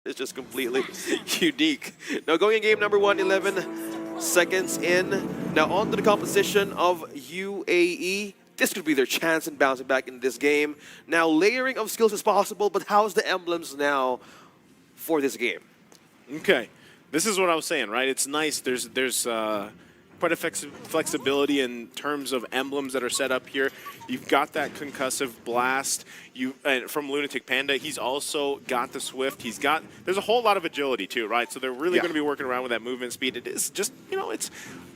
It's just completely unique. Now going in game number 1, 11 seconds in. Now on to the composition of UAE. This could be their chance in bouncing back in this game. Now layering of skills is possible, but how's the emblems now for this game? Okay, this is what I was saying, right? It's nice. There's quite a flexibility in terms of emblems that are set up here. You've got that concussive blast. From Lunatic Panda, he's also got the Swift. There's a whole lot of agility too, right? So they're really going to be working around with that movement speed. It is just,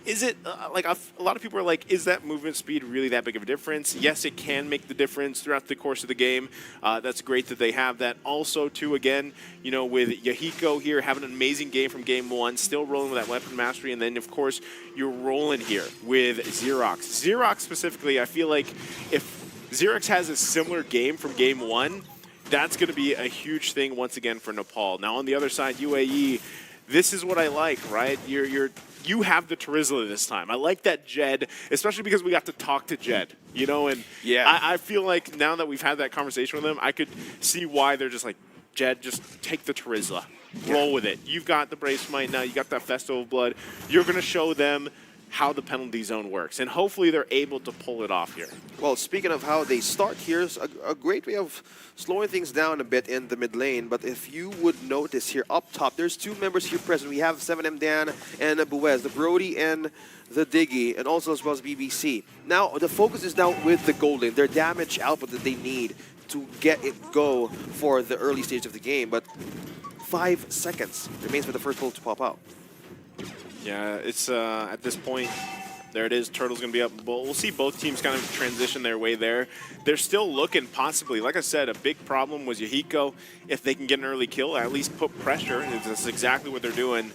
is it like a lot of people are like, is that movement speed really that big of a difference? Yes, it can make the difference throughout the course of the game. That's great that they have that. Also, too, again, with Yahiko here having an amazing game from game 1, still rolling with that weapon mastery, and then of course you're rolling here with Xerox. Xerox specifically, I feel like if Xerox has a similar game from game 1, that's going to be a huge thing once again for Nepal. Now on the other side, UAE, this is what I like, right? You have the Terizla this time. I like that Jed, especially because we got to talk to Jed, and yeah. I feel like now that we've had that conversation with him, I could see why they're just like, Jed, just take the Terizla. Roll with it. You've got the Brave Smite now. You got that Festival of Blood. You're going to show them how the penalty zone works, and hopefully they're able to pull it off here. Well, speaking of how they start, here's a great way of slowing things down a bit in the mid lane. But if you would notice here up top, there's 2 members here present. We have 7M Dan and Buez, the Brody and the Diggy, and also as well as BBC. Now, the focus is now with the gold lane, their damage output that they need to get it go for the early stage of the game. But 5 seconds remains for the first goal to pop out. Yeah, it's at this point, there it is. Turtle's going to be up. We'll see both teams kind of transition their way there. They're still looking possibly. Like I said, a big problem was Yahiko. If they can get an early kill, at least put pressure. That's exactly what they're doing.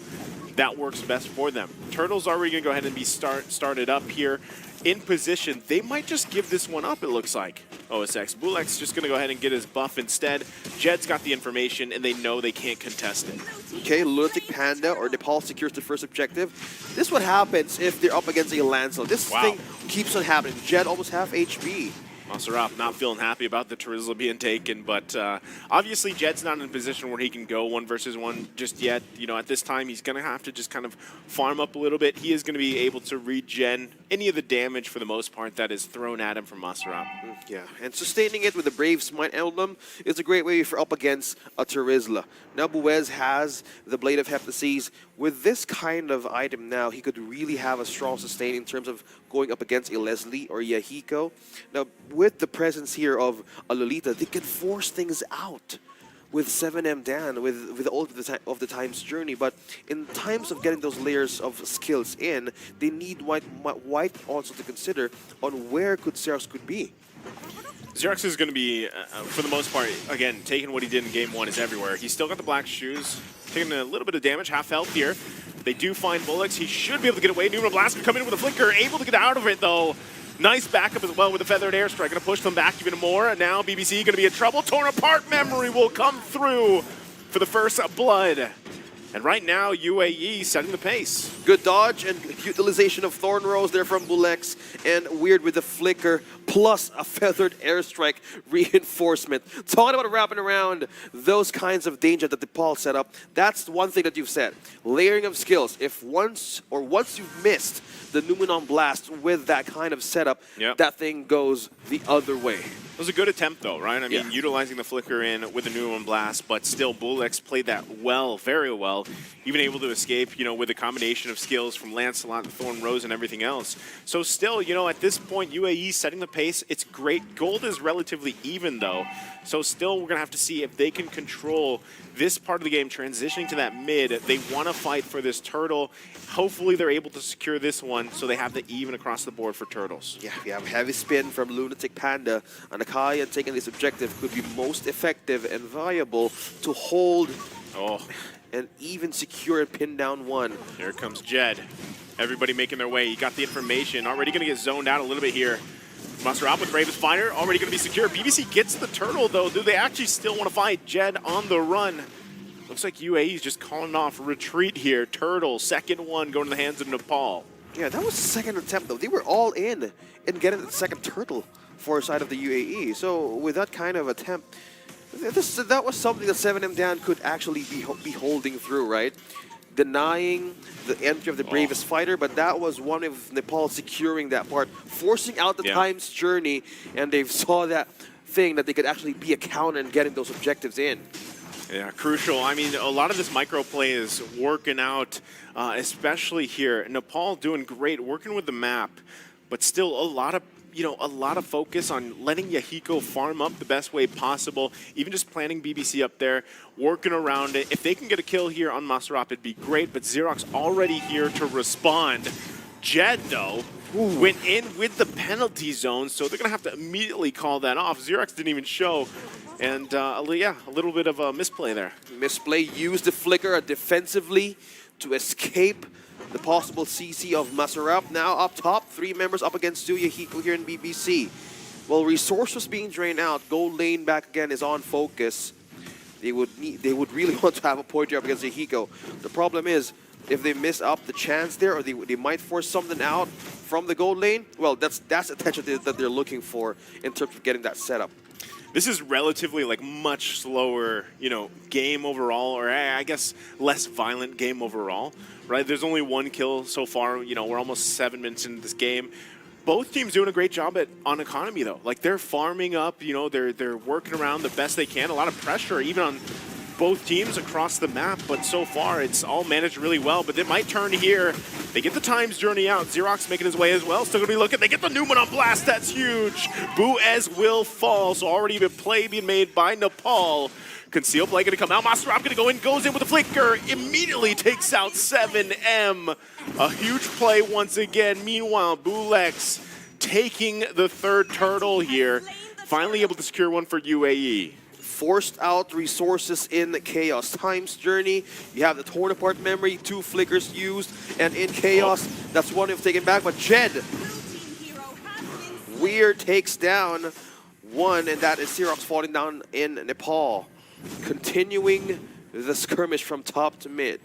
That works best for them. Turtle's already going to go ahead and be started up here. In position, they might just give this one up, it looks like. OSX. Bulek's just going to go ahead and get his buff instead. Jed's got the information, and they know they can't contest it. Okay, Lunatic Panda or Nepal secures the first objective. This is what happens if they're up against a Lancel. This thing keeps on happening. Jed almost half HP. Masaraf not feeling happy about the Terizla being taken, but obviously Jed's not in a position where he can go 1 versus 1 just yet. At this time, he's going to have to just kind of farm up a little bit. He is going to be able to regen any of the damage for the most part that is thrown at him from Masaraf. Yeah, and sustaining it with the Brave Smite emblem is a great way for up against a Terizla. Now Buez has the Blade of Heptases. With this kind of item now, he could really have a strong sustain in terms of going up against a Leslie or Yahiko. Now, with the presence here of a Lolita, they can force things out with 7M Dan, with all of the time's journey. But in times of getting those layers of skills in, they need white also to consider on where Xerox could be. Xerox is going to be, for the most part, again, taking what he did in game 1 is everywhere. He's still got the black shoes, taking a little bit of damage, half health here. They do find Bullocks. He should be able to get away. Pneumo Blast coming in with a flicker, able to get out of it, though. Nice backup as well with the Feathered Airstrike. Going to push them back even more. And now BBC going to be in trouble. Torn apart memory will come through for the first blood. And right now, UAE setting the pace. Good dodge and utilization of Thorn Rose there from Bulex, and Weird with the flicker, plus a Feathered Airstrike reinforcement. Talking about wrapping around those kinds of danger that Nepal set up, that's one thing that you've said. Layering of skills. If once you've missed the Numenon Blast with that kind of setup, that thing goes the other way. It was a good attempt, though, right? I mean, utilizing the flicker in with the Numenon Blast, but still, Bulex played that well, very well. Even able to escape, with a combination of skills from Lancelot and Thorn Rose and everything else. So still, at this point, UAE setting the pace. It's great. Gold is relatively even, though. So still, we're going to have to see if they can control this part of the game, transitioning to that mid. They want to fight for this turtle. Hopefully, they're able to secure this one so they have the even across the board for turtles. Yeah, we have heavy spin from Lunatic Panda. And Akaya taking this objective could be most effective and viable to hold and even secure and pin down one. Here comes Jed. Everybody making their way. He got the information. Already going to get zoned out a little bit here. Masaraf with Bravest Fire, already going to be secure. BBC gets the turtle, though. Do they actually still want to fight Jed on the run? Looks like UAE is just calling off retreat here. Turtle, second one, going to the hands of Nepal. Yeah, that was the second attempt, though. They were all in getting the second turtle for side of the UAE. So with that kind of attempt, That was something that 7M Dan could actually be holding through, right? Denying the entry of the bravest fighter, but that was one of Nepal securing that part, forcing out the time's journey, and they saw that thing that they could actually be a counter and getting those objectives in. Yeah, crucial. I mean, a lot of this microplay is working out, especially here. Nepal doing great, working with the map, but still a lot of focus on letting Yahiko farm up the best way possible, even just planting BBC up there, working around it. If they can get a kill here on Maserap, it'd be great, but Xerox already here to respond. Jed, though, went in with the penalty zone, so they're going to have to immediately call that off. Xerox didn't even show, and a little bit of a misplay there. Misplay, used the flicker defensively to escape the possible CC of Maserap. Now up top, 3 members up against 2 Yahiko here in BBC. Well, resources being drained out, gold lane back again is on focus. They would really want to have a point here up against Yahiko. The problem is, if they miss up the chance there, or they might force something out from the gold lane, well, that's attention that they're looking for in terms of getting that setup. This is relatively like much slower, game overall, or I guess less violent game overall, right? There's only 1 kill so far. We're almost 7 minutes into this game. Both teams doing a great job on economy though. Like they're farming up, they're working around the best they can. A lot of pressure even on both teams across the map, but so far it's all managed really well. But it might turn here. They get the times journey out. Xerox making his way as well. Still gonna be looking. They get the Newman on blast. That's huge. Buez will fall. So already a play being made by Nepal. Conceal play gonna come out. Maserap gonna go in, goes in with a flicker. Immediately takes out 7M. A huge play once again. Meanwhile, Bulex taking the 3rd turtle here. Finally able to secure one for UAE. Forced out resources in Chaos. Time's journey, you have the torn apart memory, 2 flickers used, and in Chaos, that's one you've taken back, but Jed, Weird takes down 1, and that is Xerox falling down in Nepal. Continuing the skirmish from top to mid.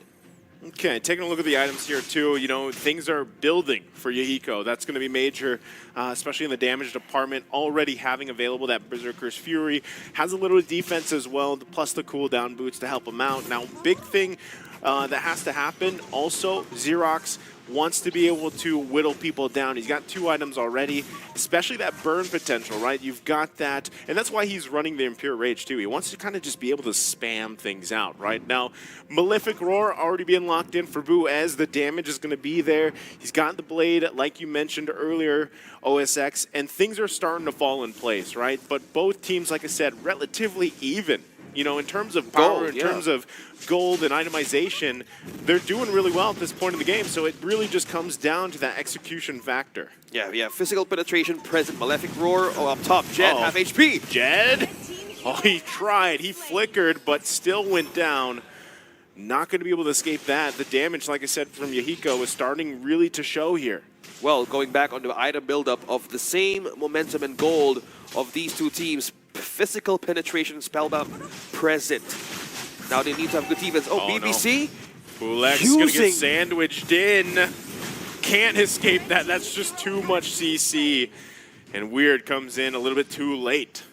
Okay, taking a look at the items here too, things are building for Yahiko. That's going to be major, especially in the damage department. Already having available that Berserker's Fury. Has a little defense as well, plus the cooldown boots to help him out. Now, big thing that has to happen, also, Xerox wants to be able to whittle people down. He's got 2 items already, especially that burn potential, right? You've got that, and that's why he's running the Impure Rage too. He wants to kind of just be able to spam things out, right? Now, Malefic Roar already being locked in for Buez. The damage is going to be there. He's got the blade, like you mentioned earlier, OSX, and things are starting to fall in place, right? But both teams, like I said, relatively even. In terms of power, in terms of gold and itemization, they're doing really well at this point in the game. So it really just comes down to that execution factor. Yeah, physical penetration present. Malefic Roar, up top. Jed, half HP. Jed? Oh, he tried. He flickered, but still went down. Not going to be able to escape that. The damage, like I said, from Yahiko is starting really to show here. Well, going back on the item buildup of the same momentum and gold of these 2 teams, physical penetration spellbound present. Now they need to have good defense. BBC? No. Bulex is going to get sandwiched in. Can't escape that. That's just too much CC. And Weird comes in a little bit too late.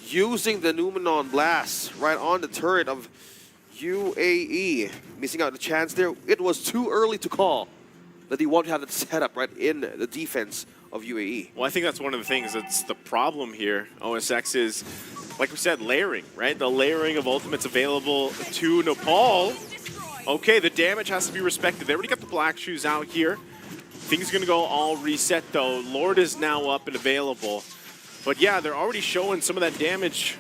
Using the Numenon Blast right on the turret of UAE. Missing out the chance there. It was too early to call that they want to have it set up right in the defense of UAE. Well, I think that's one of the things that's the problem here. OSX is, like we said, layering, right? The layering of ultimates available to Nepal. Okay, the damage has to be respected. They already got the black shoes out here. Things are going to go all reset, though. Lord is now up and available. But yeah, they're already showing some of that damage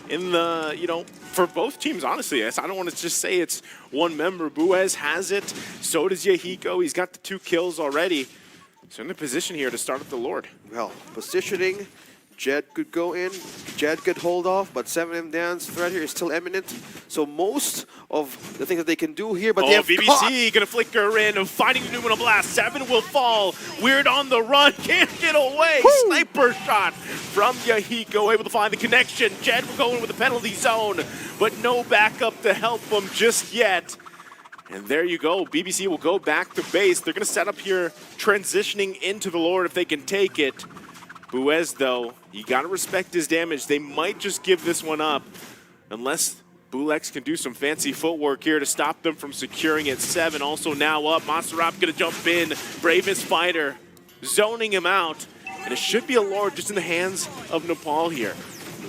in the, for both teams, honestly. I don't want to just say it's one member. Buez has it. So does Yahiko. He's got the 2 kills already. So in the position here to start up the Lord. Well, positioning. Jed could go in. Jed could hold off, but 7M Dan's threat here is still imminent. So most of the things that they can do here, but they have BBC gonna flicker in, finding the Numenal Blast. 7 will fall. Weird on the run, can't get away. Woo! Sniper shot from Yahiko, able to find the connection. Jed will go in with the penalty zone, but no backup to help him just yet. And there you go. BBC will go back to base. They're going to set up here, transitioning into the Lord if they can take it. Buez, though, you got to respect his damage. They might just give this one up unless Bulex can do some fancy footwork here to stop them from securing it. 7 also now up. Maserap going to jump in. Bravest fighter zoning him out. And it should be a Lord just in the hands of Nepal here.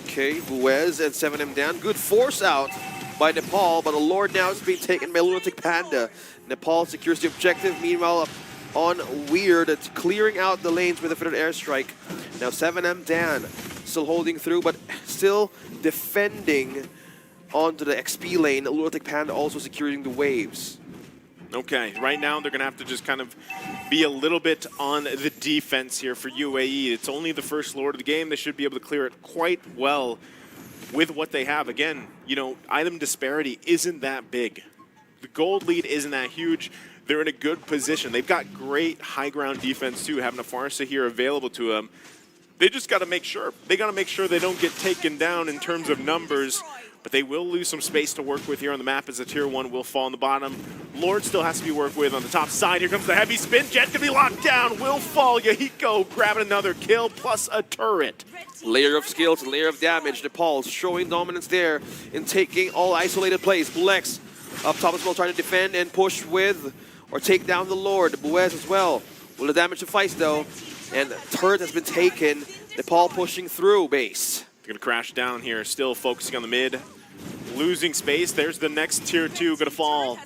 Okay, Buez and 7M down. Good force out by Nepal, but a Lord now is being taken by Lunatic Panda. Nepal secures the objective. Meanwhile, on Weird, it's clearing out the lanes with a fitted airstrike. Now 7M Dan still holding through, but still defending onto the XP lane. Lunatic Panda also securing the waves. Okay, right now they're going to have to just kind of be a little bit on the defense here for UAE. It's only the first Lord of the game. They should be able to clear it quite well with what they have. Again, you know, item disparity isn't that big. The gold lead isn't that huge. They're in a good position. They've got great high ground defense too, having a Farsa here available to them. They just got to make sure. They got to make sure they don't get taken down in terms of numbers. But they will lose some space to work with here on the map as the tier 1 will fall on the bottom. Lord still has to be worked with on the top side. Here comes the heavy spin. Jet can be locked down. Will fall. Yahiko grabbing another kill plus a turret. Layer of skills, layer of damage. Nepal showing dominance there in taking all isolated plays. Bulex up top as well, trying to defend and push with or take down the Lord. Buez as well. Will the damage suffice though? And turret has been taken. Nepal pushing through base. Going to crash down here, still focusing on the mid. Losing space. There's the next tier 2 going to fall.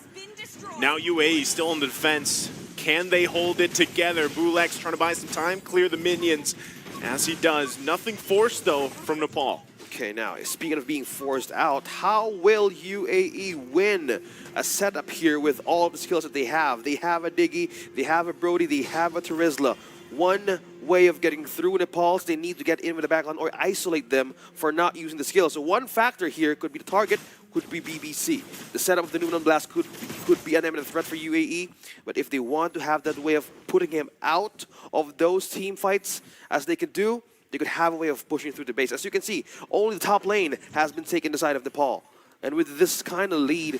Now UAE still in the defense. Can they hold it together? Bulex trying to buy some time, clear the minions. As he does. Nothing forced, though, from Nepal. Okay, now, speaking of being forced out, how will UAE win a setup here with all of the skills that they have? They have a Diggy, they have a Brody, they have a Terizla. One way of getting through Nepal is they need to get in with the backline or isolate them for not using the skill. So one factor here could be the target, could be BBC. The setup of the Numenon Blast could be an imminent threat for UAE, but if they want to have that way of putting him out of those team fights, as they could do, they could have a way of pushing through the base. As you can see, only the top lane has been taken the side of Nepal. And with this kind of lead,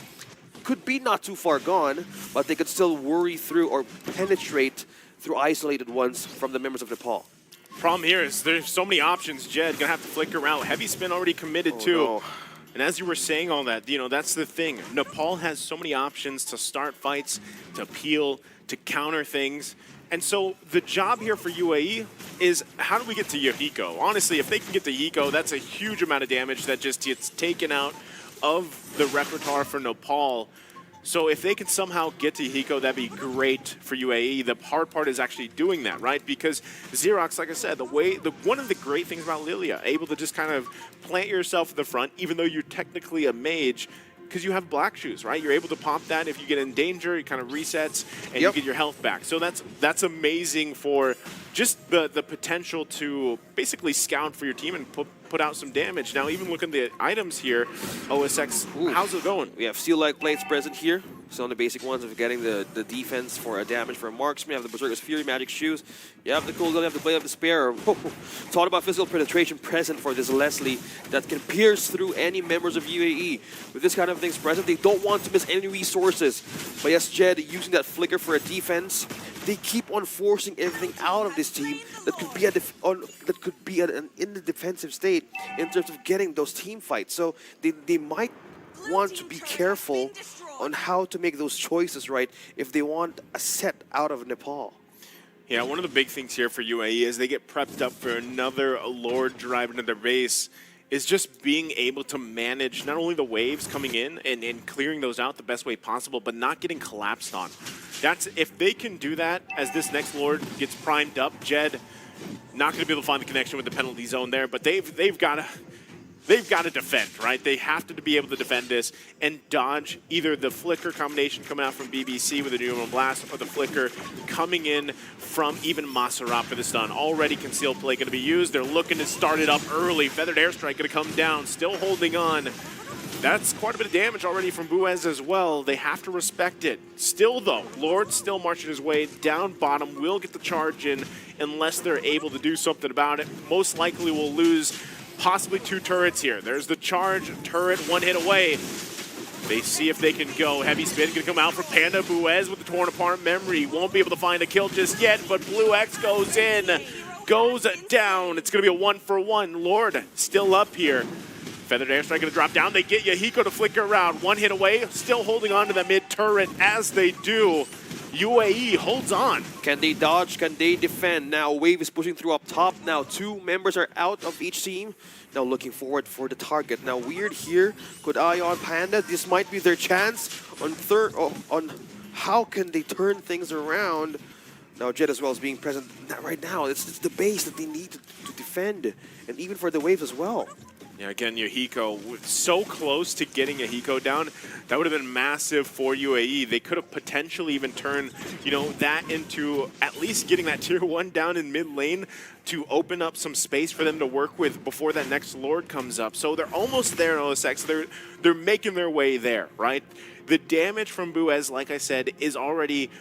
could be not too far gone, but they could still worry through or penetrate through isolated ones from the members of Nepal. Problem here is there's so many options. Jed gonna have to flicker out. Heavy spin already committed too. No. And as you were saying all that, you know, that's the thing. Nepal has so many options to start fights, to peel, to counter things. And so the job here for UAE is how do we get to Yahiko? Honestly, if they can get to Yahiko, that's a huge amount of damage that just gets taken out of the repertoire for Nepal. So if they can somehow get to Yahiko, that'd be great for UAE. The hard part is actually doing that, right? Because Xerox, like I said, one of the great things about Lilia, able to just kind of plant yourself in the front, even though you're technically a mage, because you have black shoes, right? You're able to pop that if you get in danger, it kind of resets, and you get your health back. So that's amazing for just the potential to basically scout for your team and put out some damage. Now, even looking at the items here, OSX, how's it going? We have Steel-like plates present here. So on the basic ones of getting the defense for a damage for a marksman. You have the Berserker's Fury, Magic Shoes. You have the cooldown, you have the Blade of Despair. Talk about physical penetration present for this Leslie that can pierce through any members of UAE. With this kind of things present, they don't want to miss any resources. But yes, Jed, using that flicker for a defense, they keep on forcing everything out of this team that could be in the defensive state in terms of getting those team fights. So they might want to be careful on how to make those choices right if they want a set out of Nepal. Yeah, one of the big things here for UAE is they get prepped up for another Lord drive into their base, is just being able to manage not only the waves coming in and clearing those out the best way possible, but not getting collapsed on. If they can do that as this next Lord gets primed up, Jed not going to be able to find the connection with the penalty zone there, but they've got to defend, right? They have to be able to defend this and dodge either the flicker combination coming out from BBC with the Numeron Blast or the flicker coming in from even Maserap for the stun. Already concealed play going to be used. They're looking to start it up early. Feathered Airstrike going to come down, still holding on. That's quite a bit of damage already from Buez as well. They have to respect it. Still, though, Lord still marching his way down bottom. Will get the charge in unless they're able to do something about it. Most likely will lose possibly 2 turrets here. There's the charge, turret, 1 hit away. They see if they can go. Heavy spin going to come out from Panda. Buez with the torn apart memory. Won't be able to find a kill just yet, but Blue X goes in. goes down. It's going to be a 1-for-1. Lord still up here. Feathered Airstrike going to drop down. They get Yahiko to flicker around. One hit away, still holding on to the mid turret as they do. UAE holds on. Can they dodge? Can they defend? Now Wave is pushing through up top. Now 2 members are out of each team. Now looking forward for the target. Now Weird here could eye on Panda. This might be their chance on on how can they turn things around. Now Jet as well is being present right now. It's the base that they need to defend, and even for the Waves as well. Yeah, again, Yahiko, so close to getting Yahiko down. That would have been massive for UAE. They could have potentially even turned, that into at least getting that tier 1 down in mid lane to open up some space for them to work with before that next Lord comes up. So they're almost there in OSX. They're making their way there, right? The damage from Buez, like I said, is already,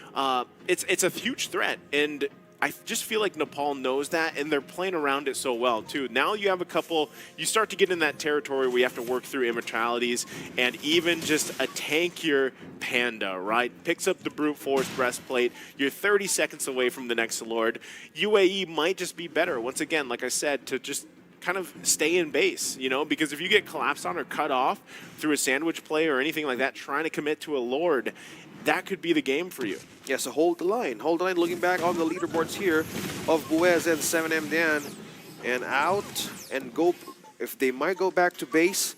it's a huge threat. And I just feel like Nepal knows that, and they're playing around it so well, too. Now you have a couple, you start to get in that territory where you have to work through immortalities, and even just a tankier Panda, right? Picks up the Brute Force Breastplate. You're 30 seconds away from the next Lord. UAE might just be better, once again, like I said, to just kind of stay in base, because if you get collapsed on or cut off through a sandwich play or anything like that, trying to commit to a Lord, that could be the game for you. Yeah, so hold the line. Hold the line, looking back on the leaderboards here of Buez and 7M Dan. And out and go, if they might go back to base,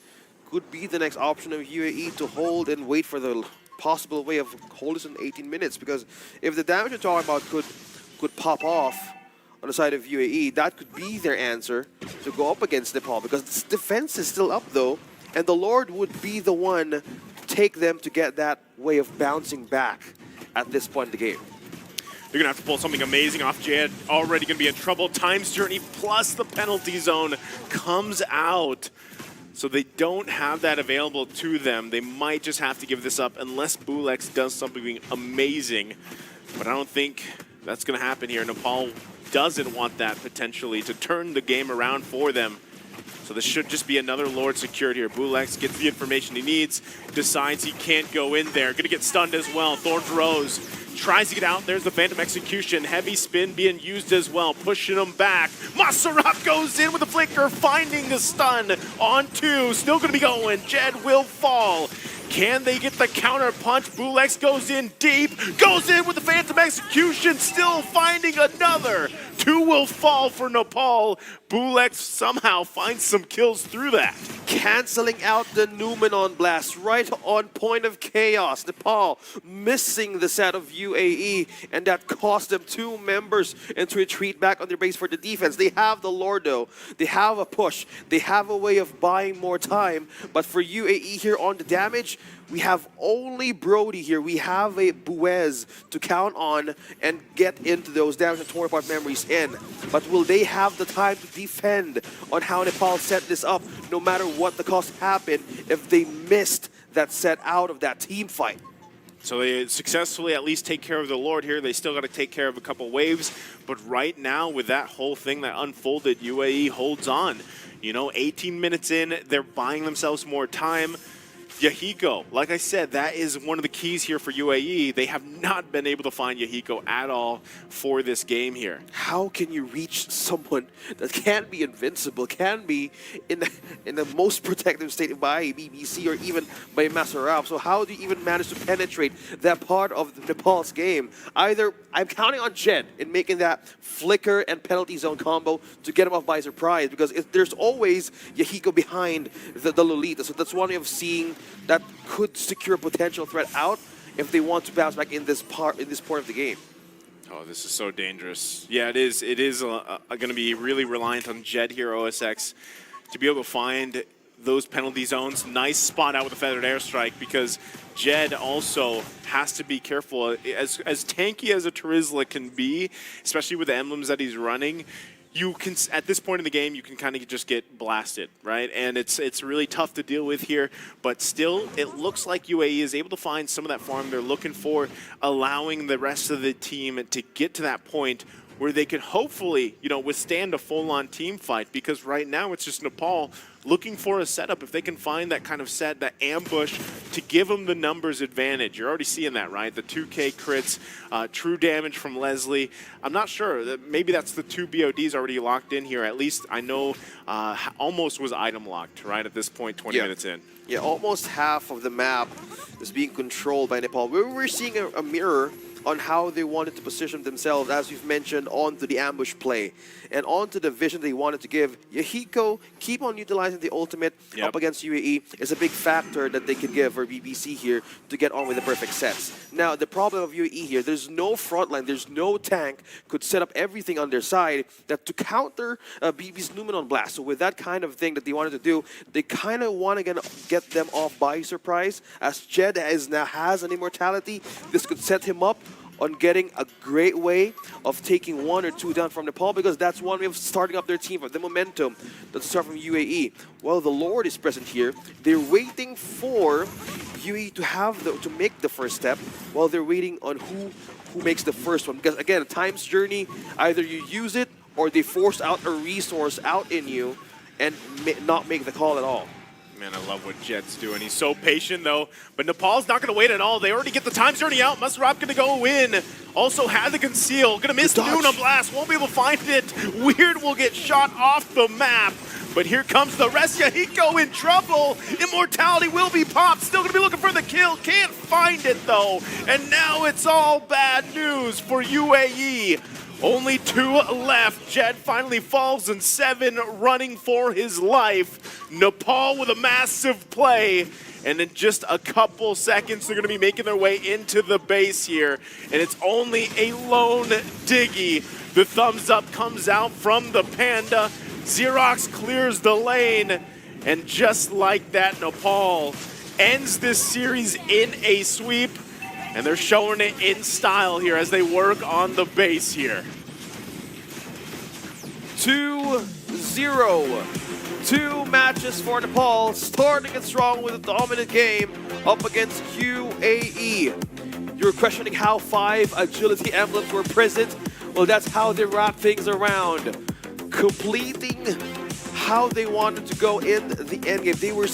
could be the next option of UAE to hold and wait for the possible way of hold this in 18 minutes. Because if the damage you're talking about could pop off on the side of UAE, that could be their answer to go up against Nepal. Because this defense is still up though, and the Lord would be the one to take them to get that way of bouncing back at this point in the game. They're going to have to pull something amazing off. Jed already going to be in trouble. Time's Journey plus the penalty zone comes out. So they don't have that available to them. They might just have to give this up unless Bulex does something amazing. But I don't think that's going to happen here. Nepal doesn't want that potentially to turn the game around for them. So this should just be another Lord secured here. Bulex gets the information he needs, decides he can't go in there. Gonna get stunned as well. Thorns Rose tries to get out. There's the Phantom Execution. Heavy spin being used as well, pushing him back. Masarat goes in with the flicker, finding the stun on 2. Still gonna be going. Jed will fall. Can they get the counter punch? Bulex goes in deep, goes in with the Phantom Execution, still finding another. 2 will fall for Nepal. Bulex somehow finds some kills through that. Canceling out the Numenon blast right on point of chaos. Nepal missing the set of UAE, and that cost them 2 members and to retreat back on their base for the defense. They have the Lord though. They have a push. They have a way of buying more time. But for UAE here on the damage, we have only Brody here. We have a Buez to count on and get into those damage and torn apart memories in. But will they have the time to defend on how Nepal set this up, no matter what the cost happened, if they missed that set out of that team fight? So they successfully at least take care of the Lord here. They still got to take care of a couple waves. But right now, with that whole thing that unfolded, UAE holds on. 18 minutes in, they're buying themselves more time. Yahiko, like I said, that is one of the keys here for UAE. They have not been able to find Yahiko at all for this game here. How can you reach someone that can be invincible, can be in the most protective state by BBC or even by Masarab? So how do you even manage to penetrate that part of Nepal's game? Either I'm counting on Jed in making that flicker and penalty zone combo to get him off by surprise, because there's always Yahiko behind the Lolita. So that's one way of seeing that could secure a potential threat out if they want to bounce back in this part of the game. Oh, this is so dangerous. Yeah, it is. It is going to be really reliant on Jed here, OSX, to be able to find those penalty zones. Nice spot out with a feathered airstrike, because Jed also has to be careful. As tanky as a Terizla can be, especially with the emblems that he's running, you can, at this point in the game, you can kind of just get blasted, right? And it's really tough to deal with here, but still, it looks like UAE is able to find some of that farm they're looking for, allowing the rest of the team to get to that point where they could hopefully, withstand a full-on team fight, because right now it's just Nepal looking for a setup. If they can find that kind of set, that ambush to give them the numbers advantage. You're already seeing that, right? The 2K crits, true damage from Leslie. I'm not sure. Maybe that's the 2 BODs already locked in here. At least I know almost was item locked, right, at this point, 20 minutes in. Yeah, almost half of the map is being controlled by Nepal. We're seeing a mirror on how they wanted to position themselves, as you've mentioned, onto the ambush play and onto the vision they wanted to give. Yahiko, keep on utilizing the ultimate up against UAE is a big factor that they can give for BBC here to get on with the perfect sets. Now, the problem of UAE here, there's no front line, there's no tank, could set up everything on their side that to counter BB's Numenon Blast. So with that kind of thing that they wanted to do, they kind of want to get them off by surprise. As Jed now has an immortality, this could set him up on getting a great way of taking 1 or 2 down from Nepal, because that's one way of starting up their team, the momentum that start from UAE. Well, the Lord is present here. They're waiting for UAE to make the first step, while they're waiting on who makes the first one. Because again, a time's journey, either you use it or they force out a resource out in you and not make the call at all. Man, I love what Jed's doing. He's so patient, though. But Nepal's not going to wait at all. They already get the time journey out. Musrop going to go in. Also had the conceal. Going to miss the Numenon Blast. Won't be able to find it. Weird will get shot off the map. But here comes the rest. Yahiko in trouble. Immortality will be popped. Still going to be looking for the kill. Can't find it, though. And now it's all bad news for UAE. Only 2 left. Jed finally falls in 7, running for his life. Nepal with a massive play. And in just a couple seconds, they're going to be making their way into the base here. And it's only a lone Diggy. The thumbs up comes out from the Panda. Xerox clears the lane. And just like that, Nepal ends this series in a sweep. And they're showing it in style here as they work on the base here. 2-0. 2 matches for Nepal, starting it strong with a dominant game up against UAE. You're questioning how 5 agility emblems were present? Well, that's how they wrap things around. Completing how they wanted to go in the endgame. They were